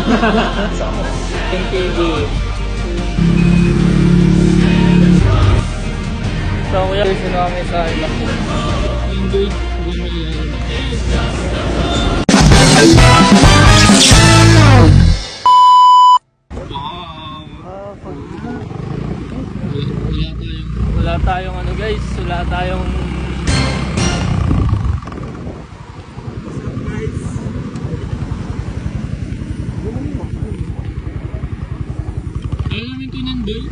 Yung TV. So kuya, sino kami sa iba? Enjoy. Wala tayong ano guys, wala tayong namin ito ng bill.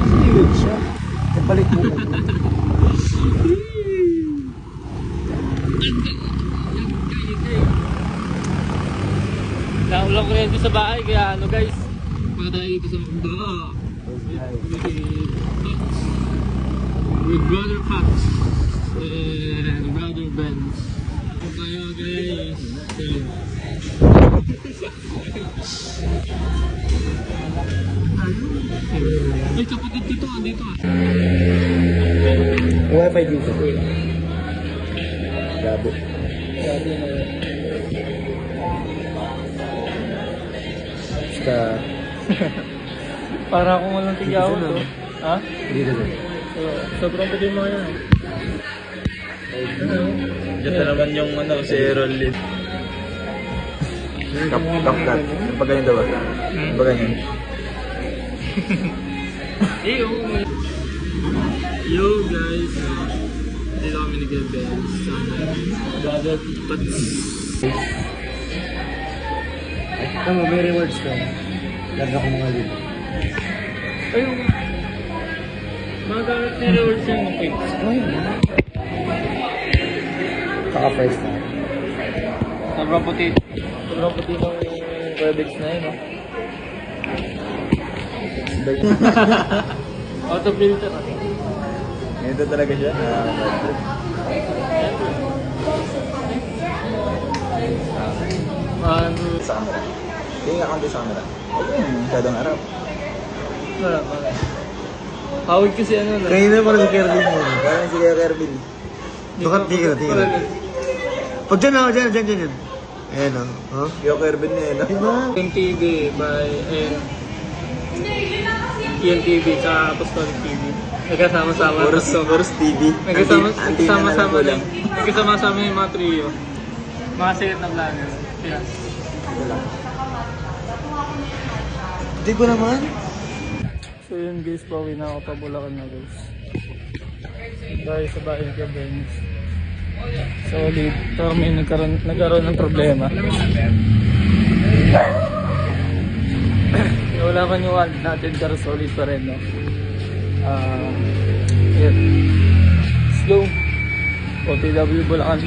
Steward siya. Kapalit mo. Naulang ko rin sa bahay kaya ano guys, para tayo dito sa Magda. With Brother Pax and Brother Benz. Tayo guys. Ay, kapatid dito, andito ah. Wi-Fi dito. Labo. Sabi na yun. Basta... Para akong walang tigawan to. Ha? Dito na. Sobrang pwede mo yan. Diyan na naman yung ano, si Rollin. Kapkat. Pag ganyan daw ba? Pag ganyan. Yo guys, dito kami nag-events sa Brother Pats. Tama, may rewards ka. Lagyan ko mga lip. Ayun. Magagamit ni rewards yung mga points. Saka first na. Sobrang puti. Sobrang puti ng Webex na yun, no? Auto filter. Ganito talaga siya. Sa camera. Tingin ka sa camera. Ayun, masyadong harap. Wala. Hawig kasi ano na. Kanina pala si Kervin mo. Parang si Kuya Kervin. Dukat, tingin na. Pag dyan ako, dyan. Ayan o. Oh. Kuya Kervin niya yun. Diba? Yung TV by PLTV sa Apostolic TV. Nagkasama-sama. Boros TV. Nagkasama-sama lang. Nagkasama-sama yung mga trio. Mga sikat na vlogger. Sila. Hindi ko naman. So yun guys, pauwi na ako pa Bulacan na guys. Dahil sa bahay ka Benz. Solid. Ito kami nagkaroon ng problema. Wala pa yung wallet natin pero solid pa rin, no? Yun. Slow. OTW Bulacan.